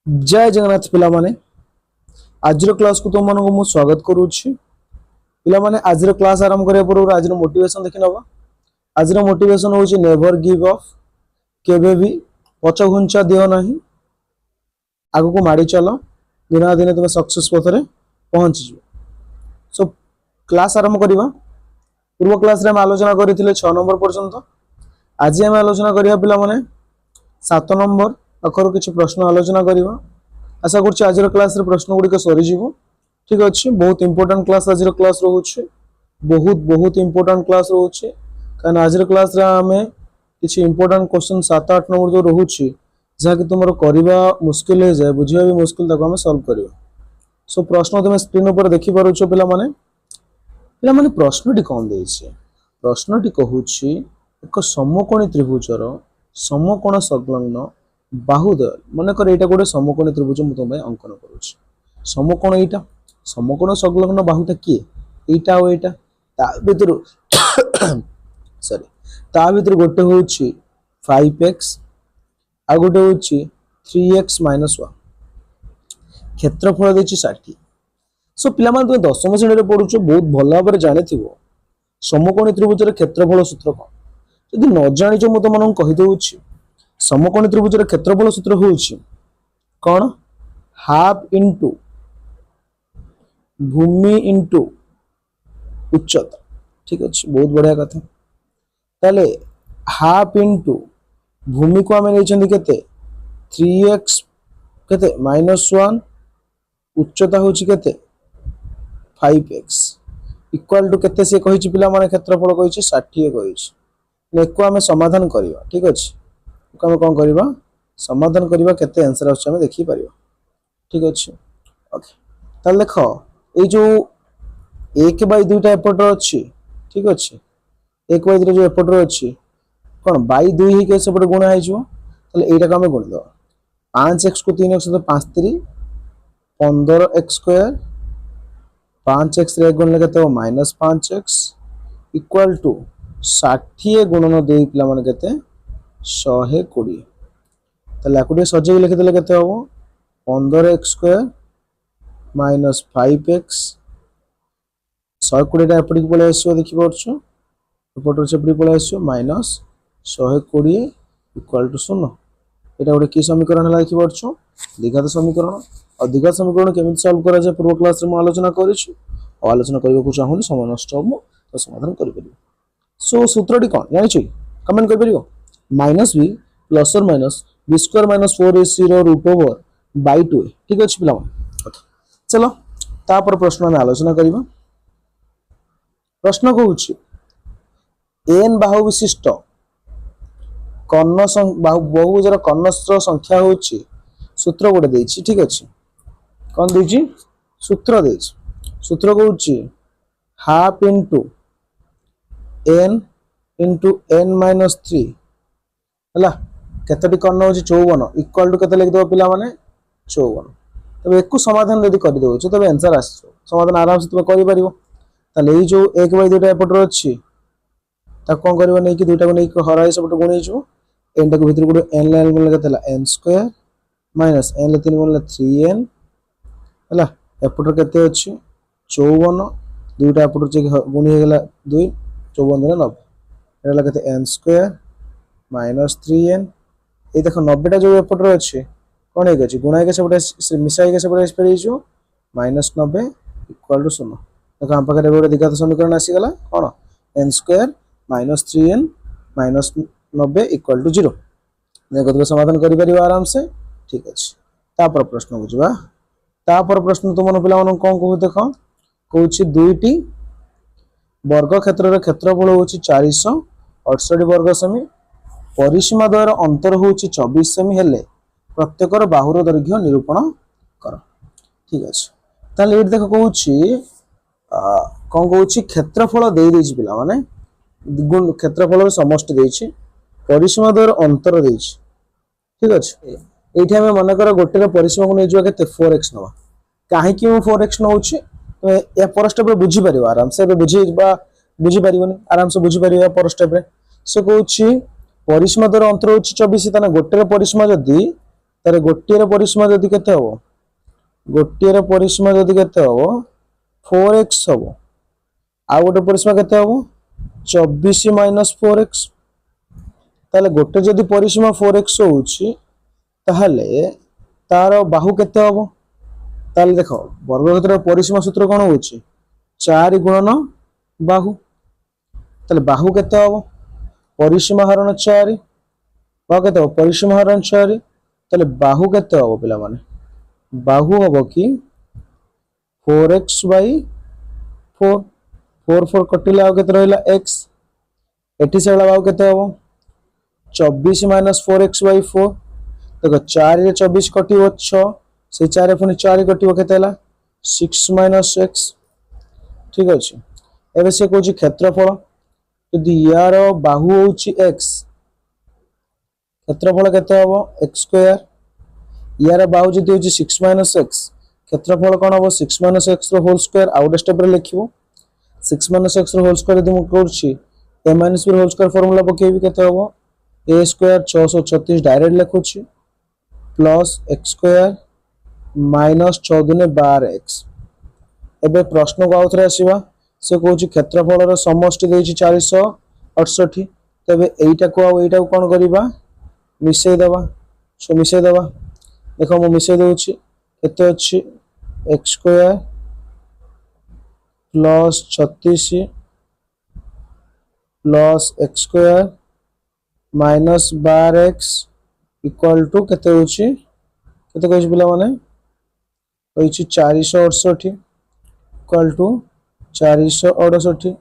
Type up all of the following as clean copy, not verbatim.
जय जगन्नाथ पिला माने आज क्लास को तुम मानक मु स्वागत करूछि। पिला माने आज क्लास आरंभ करिया पूर्व आज मोटिवेशन देखि नबा। आज मोटिवेशन होछि नेवर गिव अप, केबे भी पछ घुंचा दियो नाही, आगु को माडी चलो, दिना दिन तुम सक्सेस पथरे पहुंच जो। सो क्लास आरंभ करिवा। पूर्व क्लास रे हम आलोचना करिथिले 6 नंबर पर्यंत। आज हम आलोचना करिया पिला माने 7 नंबर अखर किछि प्रश्न आलोचना करिवा। आशा करछि आज क्लास रे प्रश्न गुडी के सरी जीवो। ठीक अछि, बहुत इंपोर्टेंट क्लास आज क्लास रहउछि, बहुत बहुत इंपोर्टेंट क्लास रहउछि। कारण आज क्लास रे हमें किछि इंपोर्टेंट क्वेश्चन 7-8 नंबर जो रहउछि जा कि तुमरो करिवा मुश्किल हे जाय, बुझिया भी मुश्किल ताको हमें सॉल्व करिवा। सो प्रश्न तुम स्क्रीन ऊपर देखि पारुछो पिला माने प्रश्नटी कोन देछि। प्रश्नटी कहूछि एक समकोणी त्रिभुजर समकोण संलग्न बाहुद्वय, मन कर एटा गोटे समकोणी त्रिभुज मु तुम अंकन करूछि। समकोण एटा, समकोण संलग्न बाहुटा के एटा ओ एटा, ता भितर सॉरी ता भितर गोटे होछि 5x आ गोटे होछि 3x - 1। क्षेत्रफल देछि 60। सो पिला मान तुम दशम श्रेणी रे पढुछो, बहुत भल भाबरे जानिथिबो समकोणी त्रिभुजर क्षेत्रफल सूत्र कोन। यदि न जानिछो मु तुमन कहि दउछि। समकोणी त्रिभुजर क्षेत्रफल सूत्र होछि कोन, हाफ इनटू भूमि इनटू उच्चता। ठीक अछि, बहुत बढ़िया कथा। ताले हाफ इनटू भूमि को हमें नै केते 3x केते -1, उच्चता होछि केते 5x इक्वल टू केते से कहिछि पिला माने क्षेत्रफल कहिछि 60 कहिछि। नेको हमें समाधान करिवा। ठीक अछि, हम कौन करिवा समाधान करिवा, केते आंसर आछे हम देखि परिवा। ठीक अछि, ओके। ताल देखो ए जो 1/2 टा एपट अछि। ठीक अछि, 1/2 जो एपट अछि कोन बाई 2 ही के सेपट गुणा आइ जो। ताले एटा का हम गुण दो 5x को 3x तो 5 3 15x स्क्वायर, 5x रे गुणले केते हो -5x इक्वल टू 60 गुणन 2 पिला माने केते 120। ताले आकुटे सजे लिखि देले केते हो 15x स्क्वायर -5x 120 टा एपटी पळे आसीयो। देखि परछो एपटर सेपटी पळे आसीयो -120 इक्वल टू 0। एटा गोटे की समीकरण हला देखि परछो, द्विघात समीकरण। और द्विघात समीकरण केमिति सॉल्व करा जाय पूर्व क्लास रे म आलोचना करिछि। आलोचना करबा को चाहूनी समय नष्ट हो तो समाधान करि परिबो। सो सूत्रटी कोन जानिछि, कमेंट कर परिबो। -b प्लस और माइनस b स्क्वायर - 4ac रो रूट ओवर बाई 2। ठीक अछि पिला। ओके, चलो तापर प्रश्न हम आलोचना करिबा। प्रश्न कहूछि n बाहु विशिष्ट कर्ण बहुभुजर कर्णस्त्र संख्या होछि सूत्र गोटे देछि। ठीक अछि, कोन देछि सूत्र देछि। सूत्र कहूछि half into n into n - 3 हला केतटी कर्ण होछि 54 इक्वल टू केते लिख दो पिला माने 54। तबे एकु समाधान यदि कर दो तबे आंसर आसो, समाधान आराम से तुम करि परिबो। ताले ए जो 1/2 टा एपटर अछि ता कोन करबो नै कि दुटा को नै हराई सबट गुणै जो n टा को भीतर गुड n लाइन गुण केतेला n स्क्वायर माइनस n ले 3 गुण ले 3n हला एपटर केते अछि 54, दुटा एपटर जे गुणी हे गेला 2 54 ने 90 एला केते n स्क्वायर -3n। ए देखो 90 टा जो एपटर अछि कोन हे गछि गुणा के सबटा मिसाई के सबटा स्प्रेड जो -90 इक्वल टू 0। देखो हम पाखरे गोटे द्विघात समीकरण आसी गला कोन n square -3n -90 equal to 0। देखो तो समाधान करि परिबा आराम से। ठीक अछि, तापर प्रश्न बुझबा। तापर प्रश्न तुमन पिला मन कोन कहू देखो कहूछि दुईटी वर्ग क्षेत्र रे क्षेत्रफल होछि 468 वर्ग सेमी, परिसीमा द्वयर अंतर होछि 24 सेमी हेले प्रत्येकर बाहुर दैर्घ्य निरूपण कर। ठीक अछि, ताले एट देखो कहूछि कोन कहूछि क्षेत्रफल देइ दैछि पिला माने गुण क्षेत्रफल समष्टि दैछि, परिसीमा द्वयर अंतर दैछि। ठीक अछि, एठी हम मन कर गोटे रे परिसीमा को नै जुआ केते 4x नवा। काहे कि 4x नउछि या पर स्टेप रे बुझी परिबा आराम से बुझी परिबोनी आराम से बुझी परिबा पर स्टेप रे। से कहूछि परिसीमा द्वयर अंतर होछि 24 ताने गोटे रे परिसीमा जदी तारे गोटे परिसीमा जदि केते हबो गोटे परिसीमा जदि केते हबो 4x हबो आ गोटे परिसीमा केते हबो 24 माइनस 4x ताले गोटे जदि परिसीमा 4x होउची ताहले तार बाहु केते हबो ताले देखो वर्गक्षेत्र परिसीमा सूत्र कोन होउची 4 गुणन बाहु ताले बाहु केते हबो परिसीमा हरण 4 बाहु केते हबो परिसीमा हरण 4 ताले बाहु केते हबो पिला माने बाहु हबो कि 4x बाई 4 4 4 कटिले आउ केते रहिला x एठी सेला बाहु केते हबो 24 माइनस 4x बाई 4 देखो 4 रे 24 कटिबो 6 से 4 पुनी 4 कटिबो केते हला 6 माइनस x ठीक अछि एबे से कहूची क्षेत्रफल यदि यार बाहु होउची x क्षेत्रफल केते हबो x स्क्वायर यार बाहु जदि होउची 6 माइनस x क्षेत्रफल कोन हबो 6 माइनस x रो होल स्क्वायर आउट स्टेप रे लिखिबो 6 माइनस x रो होल स्क्वायर यदि मु करछि a माइनस b रो होल स्क्वायर फार्मूला पकेबी केते हबो a स्क्वायर 636 डायरेक्ट लिखुछि प्लस x स्क्वायर माइनस 14 ने 12x एबे प्रश्न को आउथरे आसीबा से कहूची क्षेत्रफल रो समष्टि देछि 468 तबे एईटा को आ एईटा को कोन करिबा मिसै देबा सो मिसै देबा देखो मु मिसै देउछि केते अछि x square plus 36 plus x square minus 12x equal to केते होछि केते कहै पिला माने कहै 468 इक्वल टू 468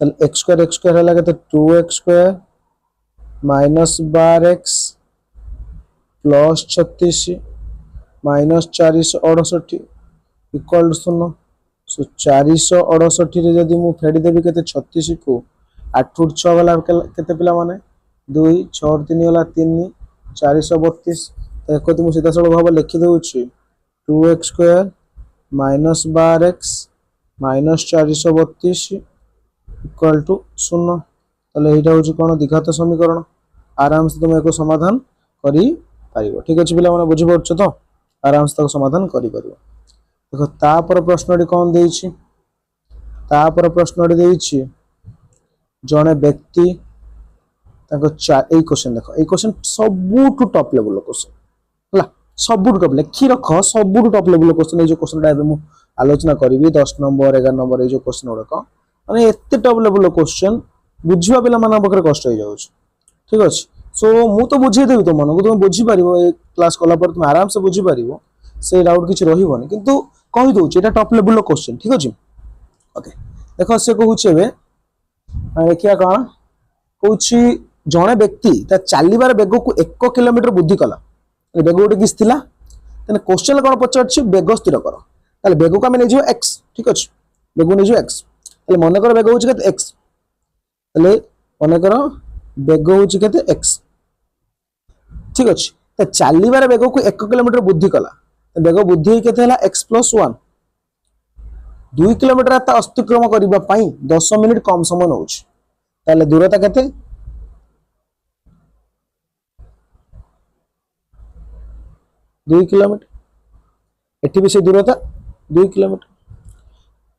ताले x स्क्वायर हला केते 2x square minus 12x plus 36 minus 468 equal to 0 so 468 रे जदी मु फेडी देबी केते 36 को 8 उ 6 वाला केते पिला माने 2 6 3 वाला 3 432 एको तुम सीधा सळो भाव लिखि देउछि 2x square minus 12x minus 432 equal to 0 तले एटा होछि कोन द्विघात समीकरण आराम से तुम एको समाधान करी पारिबो ठीक अछि पिला माने बुझि पड़छ तो आराम से समाधान करी पारिबो देखो तापर प्रश्नटी कोन देइछि तापर प्रश्नटी देइछि जने व्यक्ति ताको ए क्वेश्चन देखो ए क्वेश्चन सबुटु टॉप लेवल क्वेश्चन हला सबुटु टॉप लिखि रखो सबुटु टॉप लेवल क्वेश्चन ए जो क्वेश्चन टा मु आलोचना करिवि 10 नंबर 11 नंबर ए जो क्वेश्चन उडक माने एते टॉप लेवल क्वेश्चन बुझिबा पिला माना बकरे कष्ट हो जाउछ ठीक अछि सो मु तो बुझे देबी तो मन को तुम बुझी पारिबो ए क्लास कला पर तुम आराम से बुझी पारिबो से डाउट किछ रहिबोनी किंतु कहि दोछ एटा टॉप लेवल क्वेश्चन ठीक अछि ओके देखो से कहूछ एबे देखिया कोन कहूछ जणे व्यक्ति ता चालीबार बेग को 1 किलोमीटर वृद्धि कला बेग उडे किस थिला तने क्वेश्चन कोन पचारछि बेग स्थिर कर ताले बेग को हम नै जो x ठीक अछि बेग नै जो x ताले मन कर बेग होछि केते x ताले मन कर बेग होछि केते x ठीक अछि त चालीबार बेग को 1 किलोमीटर वृद्धि कला बेग वृद्धि केते हला x + 1 2 किलोमीटर ता अतिक्रम करिबा पई 10 मिनिट कम समय नउछ ताले दूरता केते 2 किलोमीटर एठी भी से दूरता 2 किलोमीटर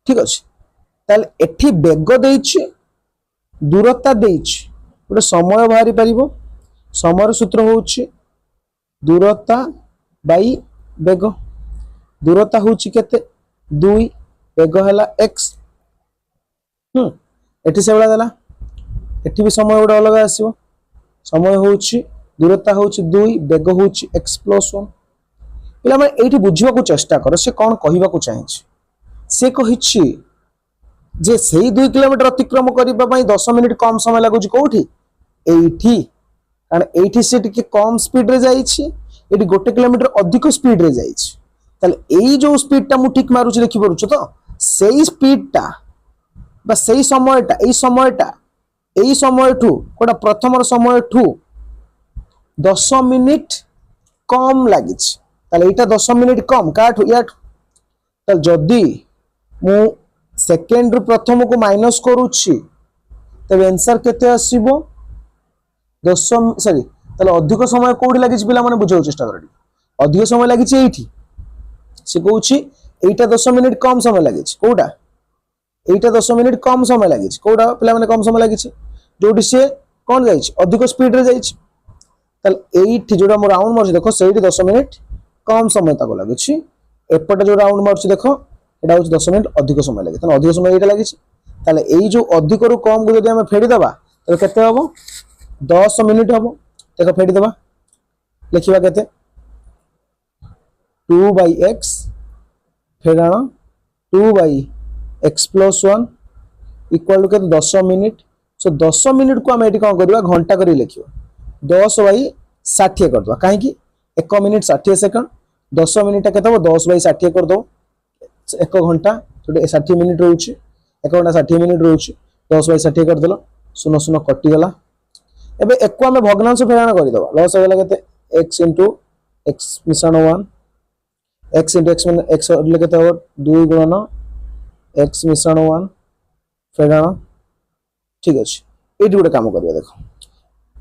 ठीक अछि ताले एठी बेग देइछि दूरता देइछि गोटे समय बाहरी परिबो समय सूत्र होउछि दूरता बाई बेग दूरता होउछि केते 2 बेग हला x एठी से बला देला एठी भी समय गोटे अलग आसीबो समय होउछि दूरता होउछि 2 बेग होउछि x + 1 पिला माने एठी बुझिबा को चेष्टा करो से कोन कहिबा को चाहि से कहिछि जे सेही 2 किलोमीटर अतिक्रम करिबा पई 10 मिनिट कम समय लागुछि कोठी एठी कारण एठी से टिके कम स्पीड रे जाईछि एठी 1 किलोमीटर अधिक स्पीड रे जाईछि ताले एई जो स्पीड टा मु ठीक मारुछि देखि परुछ तो सेही स्पीड टा बा सेही समयटा एई समय ठू कोडा प्रथम समय ठू 10 मिनिट कम लागिछि ताले एटा 10 मिनिट कम काठू याठू ताले जदी मु सेकेंड रु प्रथम को माइनस करूछि तबे आंसर केते आसीबो 10 सॉरी ताले अधिक समय कोठी लागि पिला माने बुझाउ चेष्टा कर अधिक समय लागि एठी से कहूँ एटा 10 मिनिट कम समय लगे कौटा एटा 10 मिनिट कम समय लगे कौटा पिला माने कम समय लगे जोटी सी कौन जाइए अधिक स्पीड रे जाइए जो राउंड मार्च देख से 10 मिनिट कम समय तक लगे एपटे जो राउंड मार्च देख यहाँ हूँ 10 मिनिट अधिक समय लगे अधिक समय ये लगी जो अधिक रू कम को जब फेरीदबा तो केते हम 10 मिनिट हम देख फेरीदबा लिखा के 2/x फेराण 2/x+1 equal to 10 minute so 10 minute को आम ये कौन करवा घंटा कर लिखा 10/60 करदे कहीं 1 मिनिट 60 सेकंड 10 मिनिट के 10/60 करदे 1 घंटा जो 60 मिनिट रोचे 1 घंटा 60 मिनिट रोचे 10/60 करदेल 0 0 कटिगला एबे एक आम भग्नांश फेराण करदे लस होगा के x इंटू x मिश्रण 1 x इंटू x x के 2 गुणन x मिश्रण 1 फेराण ठीक अच्छे ये गोटे कम कर देख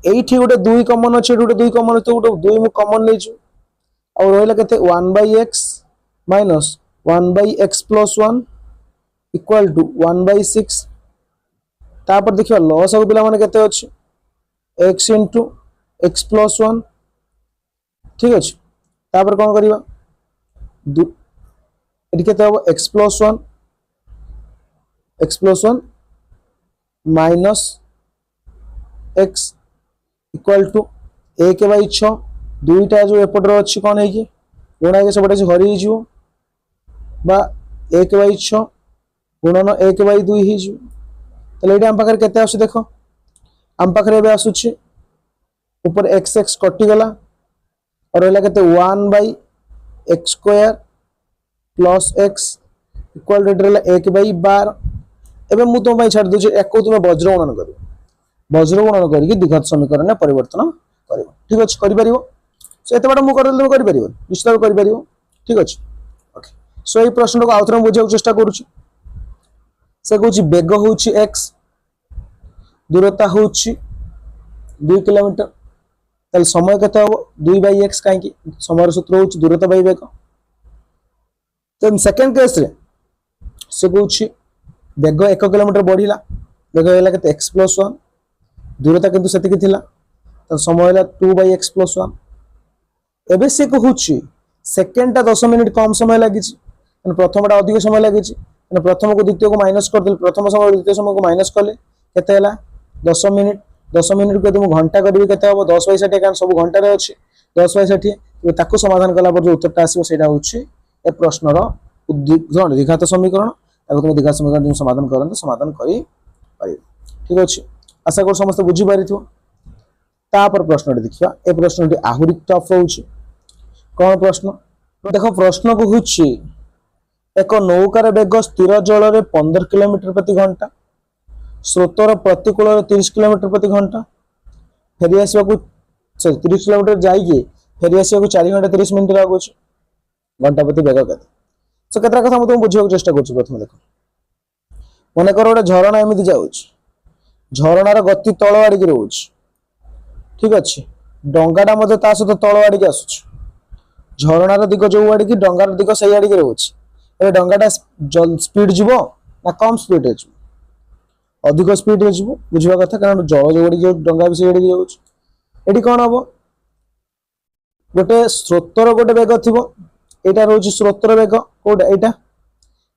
ये गोटे 2 कमन अच्छे गोटे 2 कमन तो गोटे 2 कमन नहीं और रहा के 1/x minus 1/x+1 equal to 1/6 तापर देखिए लॉस को पिला माने केते अछि x इंटू x+1 ठीक अच्छे तापर कौन करवा ये x+1 minus x equal to 1/6 दुईटा जो एपटर अच्छी कौन है गुणा के सब हरी हो 1/6 गुणन 1/2 हो आम पाखे के देख आम पाखे आसूची ऊपर x x कटिगला और रहा के 1/x² plus x equal to 1/12 एवं मुझे तुम छाड़ दूसरी एक तुम वज्र गुणन कर वज्र गुणन करके द्विघात समीकरण में परिवर्तन कर ठीक अच्छे कर सो एत बाट मुझे निश्चित कर ठीक अच्छे ओके सो ये प्रश्न को आउथरे बुझा चेष्टा करुँच से कौच बेग हूँ x दूरता हूँ 2 किलोमीटर ताल समय केते हम 2/x कहीं समय सूत्र हूँ दूरता बाय बेग तो सेकेंड केस रे से कौच बेग 1 किलोमीटर बढ़ला बेग है के x+1 दूरता किंतु से समय है 2/x+1 एबे से कहूँ सेकेंडटा 10 मिनिट कम समय लगी प्रथमटा अधिक समय लगी प्रथम को द्वितीय को माइनस कर प्रथम समय द्वितीय समय को माइनस कले केते 10 मिनिट 10 मिनिट को तुम घंटा करी के 10/60 कारण सब घंटा अच्छे 10/60 ताकू समाधान कला जो उत्तरटा आसो से ए प्रश्नर द्विघात समीकरण तुम द्विघात समीकरण समाधान करते समाधान कर ठीक अच्छे आशा कर समस्त बुझीपार तापर प्रश्न देखिए ए प्रश्न आहरी टफ रोचे कौन प्रश्न देख प्रश्न को हूँ एक नौकार बेग स्थिर जल 15 किलोमीटर प्रति घंटा स्रोतर प्रतिकूल 30 किलोमीटर प्रति घंटा फेरी आसवा 30 किलोमीटर जाइए फेरी आसवा 4 घंटा 30 मिनट लगुच घंटा प्रति बेग के सो केतरा कथा तुम बुझा चेष्टा कर प्रथम देख मन कर गोटे झरणा एमती जाऊँ झरणार गति तल आड़ की रोच ठीक अच्छे डंगाटा मत सहित तल आड़ की आसूँ झरणार दिग जो आड़ की डंगार दिग से आड़ की रोच ए डंगाटा स्पीड जीव ना कम स्पीड अधिक स्पीड बुझा कथा कारण जल जो डंगा भी से जाऊँ कौन हम गोटे स्रोतर गोटे बेग थी यहाँ रोच स्रोतर बेग कौटा यहाँ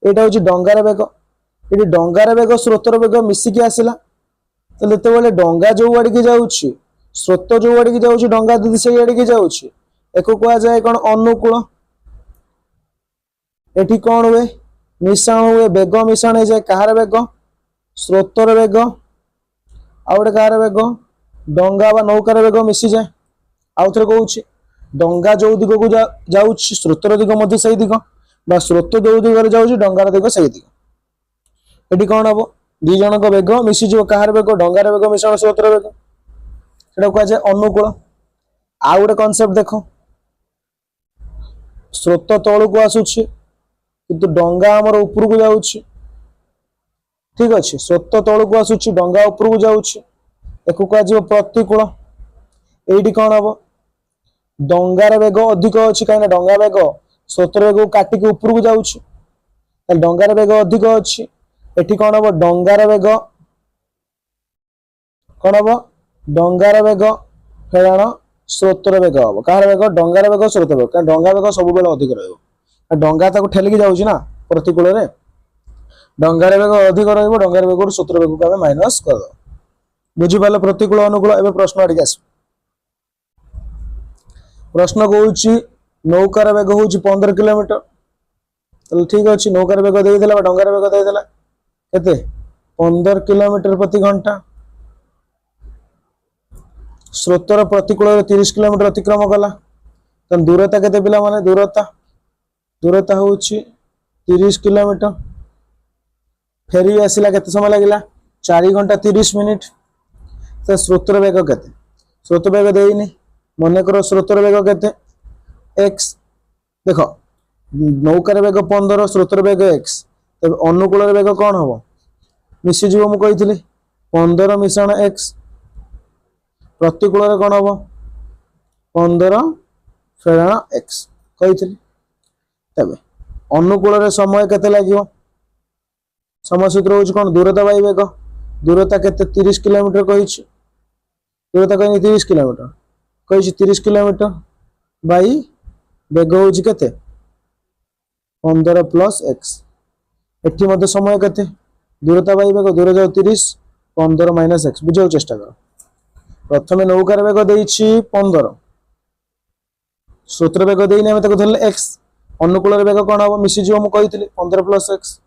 हूँ डंगार बेग ये डंगार बेग स्रोतर बेग मिसिकी आसला तो जिते डंगा जो आड़ की जाऊँ स्रोत जो आड़ की जाऊँ डंगा दीदी से आड़ की जाऊँ एक कह जाए कौन अनुकूल एटी कौन हुए मिश्रण हुए बेग मिश्रण हो जाए कहार बेग स्रोतर बेग आउटे कहार बेग डंगा बा नौकार बेग मिसी जाए आउ थे कहूँ डंगा जो दिग को जाऊँ स्रोतर दिग मध्य से दिग बा स्रोत जो दिग जाऊँ डंगार दिग से दिग ये कौन हम दी जन बेग मिसीज कहार बेग डंगार बेग मिश्रण स्रोतर बेग से कह जाए अनुकूल आउ गोटे कनसेप्ट देख स्रोत तल को आसूची किंतु डंगा आमर ऊपर को जाऊँ ठीक अच्छे स्रोत तल को आसूची डंगा ऊपर को जाऊँ एक कह प्रतिकूल एटी कौन हम डंगार वेग अधिक अच्छी कहीं डंगा वेग स्रोतर वेग काटिक ऊपर को जाऊँच डंगार वेग अधिक अच्छी एटी कौन हम डंगार वेग कौन हम डंगार वेग फेराण स्रोतर वेग हम कहार वेग डंगार वेग स्रोत वेग क्या डंगा वेग सब बेले अधिक रंगा ठेलिकी जाऊँगी ना प्रतिकूल में डंगार वेग अधिक रंगार वेग स्रोतर वेग को माइनस कर बुझीपाल प्रतिकूल अनुकूल एवं प्रश्न आड़े आस प्रश्न कौन नौकार वेग हूँ 15 किलोमीटर तो ठीक अच्छे नौकार वेग देदेला डंगार वेग देदेला केते 15 किलोमीटर प्रति घंटा स्रोतर प्रतिकूल 30 किलोमीटर अतिक्रम कला तो दूरता केते पिला माने दूरता हूँ 30 किलोमीटर फेरी आसला केते समय लगिला 4 घंटा 30 मिनिट तो स्रोतर वेग केते स्रोत वेग देनी मन कर स्रोतर वेग केते एक्स देख नौकार वेग 15 स्रोतर वेग एक्स तब अनुकूल वेग कौन हम मिसीज मुझे 15 मिश्रण एक्स प्रतिकूल कौन हम 15 फेराण एक्स कही तब अनुकूल समय केते लगे समय सूत्र हूँ कौन दूरता बाई वेग दूरता केते 30 किलोमीटर कही दूरता कही 30 किलोमीटर कही 30 किलोमीटर बाई वेग हूँ केते 15 प्लस एक्स एटी मध्य समय केते दूरता बाई वेग दूर जाओ 30 15 माइनस एक्स बुझे चेष्टा कर प्रथम नौकार वेग देछि 15 स्रोतर वेग देने आम धरले एक्स अनुकूल वेग कौन हम मिसीज मुझे कही 15 प्लस एक्स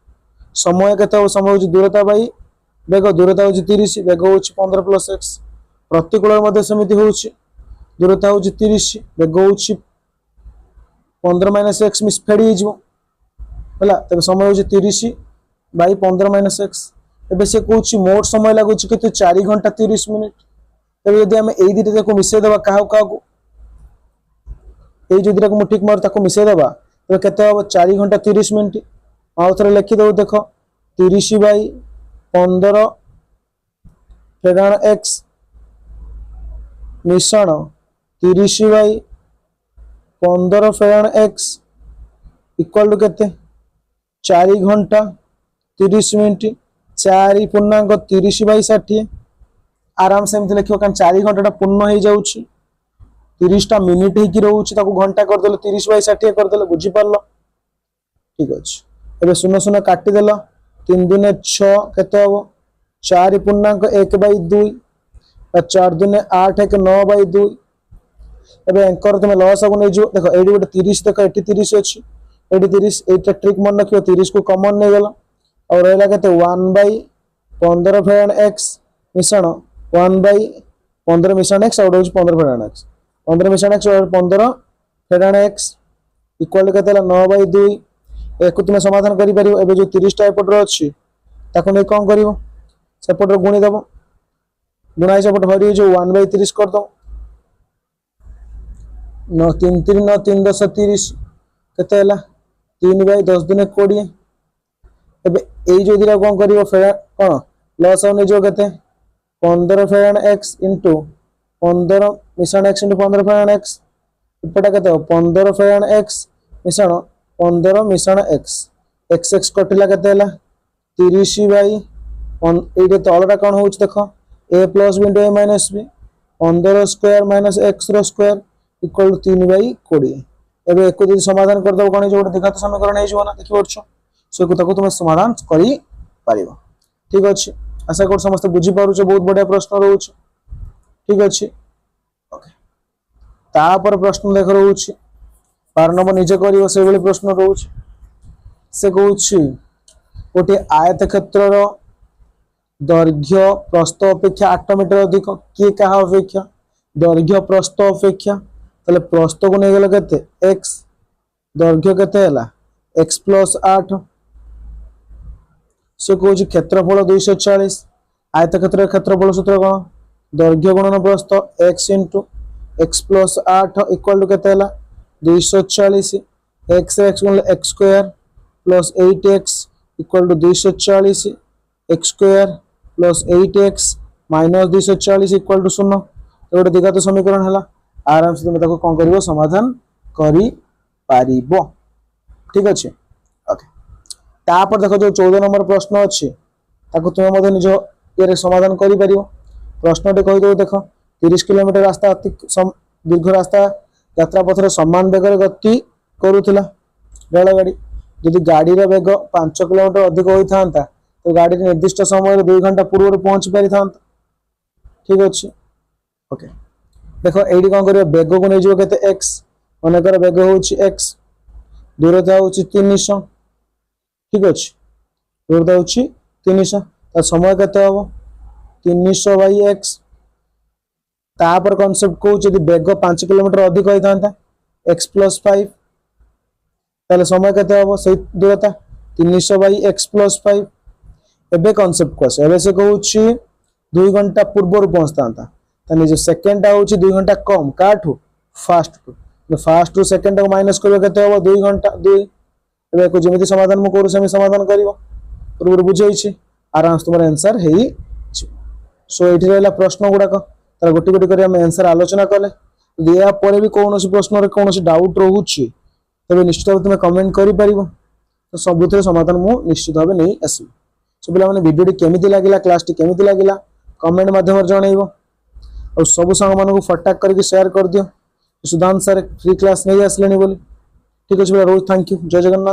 समय केते समय हूँ दूरता बाई वेग दूरता हूँ 30 वेग हूँ 15 प्लस एक्स प्रतिकूल सेमती हूँ दूरता हूँ 30 वेग हूँ 15 माइनस एक्स मिस फेडी है तब समय हूँ 30 बाई 15 माइनस एक्स एवं से कौन मोट समय लगुच के 4 घंटा 30 मिनिट तब यदि आम यही दुटा को मिसेदेवा क्या जो दुटा को ठीक मार मिसेदेवा तो केते हम 4 घंटा 30 मिनिट आउ थे लिखिद देख 30 बाई 15 फेराण एक्स मिश्रण 30 बाई 15 फेराण एक्स इक्वाल टू केते 4 घंटा 30 मिनिट 4 पूर्णांक 30 बाई 60 आराम से एमती लिखो कारण 4 घंटा पूर्ण हो जाऊँगी 30टा मिनिट ही रोचे घंटा करदे 30 बाई 60 करदे बुझीपार ठीक अच्छे एवं शून्य शून्य काटिदेल 3 दुने 6 केते हम 4 पूर्णांक 1 बाई 2 4 दुने 8 1 9 बाई 2 एवं एंकर तुम लस को नहीं देख ये गोटे 30 देख ये 30 अच्छी ये 30 ये ट्रिक मन रख 30 को कमन नहीं गल और रहा के 1 बाई 15 फेराण एक्स मिश्रण 1 बाई 15 मिश्रण एक्स और 15 फेराण एक्स 15 मिश्रण एक्स और 15 फेराण एक्स इक्वाल के 9 बाई 2 एक तुम समाधान कर जो 30टा एपटर अच्छी नहीं कौन कर सेपटर गुणीदेव गुणा सेपट हरी जो 1 बाई 30 करद 3 3 9 3 10 30 केते 3 बाई 10 दुने 20 एबे एई जो दिरा कौन करिवो फेरा कोन लॉस होने जो केते 15 फेराण x इंटू 15 मिश्रण x इंटू 15 फेराण x इपटा केते 15 फेराण x मिश्रण 15 मिश्रण x x x कटिला केते 30 बाई एटे तलटा कौन हो देख a plus b into a minus b 15 square minus x रो स्क्वायर इक्वल टू 3 बाई 20 एबे एको यदि समाधान कर दो कोन जो द्विघात समीकरण हे जो ना देखि परछो सो को तुम समाधान करि पारिबो ठीक अछि आशा कर समस्त बुझी पारुछ बहुत बढ़िया प्रश्न रहउछ ठीक अछि ओके तापर प्रश्न देख रहउछ 12 नंबर निजे करिवो से बेले प्रश्न रहउछ से कहउछ गोटे आयत क्षेत्रर दैर्घ्य प्रस्थ अपेक्षा 8 मीटर अधिक किए कहा अपेक्षा दैर्घ्य प्रस्थ अपेक्षा ताले प्रस्थ को नहीं गला केते x दैर्घ्य केते हला x प्लस 8 से कहूँ क्षेत्रफल 240 आयत क्षेत्र क्षेत्रफल सूत्र कौन दैर्घ्य गुणन प्रस्थ x into x plus 8 equal to केते हला 240 x x गुणन x square plus 8x equal to 240 x square plus 8x minus 240 equal to 0 गोटे द्विघात समीकरण है आराम से तुम कौन कर समाधान करी पारिबो ठीक अच्छे ओके तापर देख जो 14 नंबर प्रश्न अच्छे तुम्हें निज ये समाधान कर प्रश्न टे कहीदे देख 30 किलोमीटर रास्ता अति दीर्घ रास्ता यात्रा पथर समान बेगर गति करुला रेलगाड़ी जदि गाड़ी वेग 5 किलोमीटर अधिक होता तो गाड़ी निर्दिष्ट समय 2 घंटा पूर्व पहुंची पारि था ठीक अच्छे ओके देख ये कौन कर बेग को नहीं के एक्स मनकर बेग हूँ एक्स दूरता हूँ 300 ठीक अच्छे दूरता हूँ 300 समय केते हम 300 बाई एक्स तापर कॉन्सेप्ट कौन बेग 5 किलोमीटर अधिक होता एक्स प्लस 5 ताले समय केते हम से दूरता 300 बाई एक्स प्लस 5 एबे कॉन्सेप्ट को आसे से कहूँ 2 घंटा पूर्व पहुंचता जो सेकेंड हूँ 2 घंटा कम काठू first to first to second को माइनस कर 2 घंटा 2 एबे जमी समाधान मुझे समाधान कर पूर्व बुझे आराम से तुम आंसर है सो ये रहा प्रश्न गुड़ाक तार गोटे गोटे कर आंसर आलोचना कले यापर भी कौन प्रश्न कौन डाउट रोचे तेज निश्चित भाव तुम कमेंट कर तो सबुथ समाधान मुझे निश्चित भाव नहीं आसबि सो पे भिडियो केमी लगे क्लास टी केमी लगे कमेंट मध्यम जनइब और सब सांग मान फटाक करके शेयर कर दियो सुधांत सर फ्री क्लास नहीं आसले ठीक अच्छे रोज थैंक यू जय जगन्नाथ।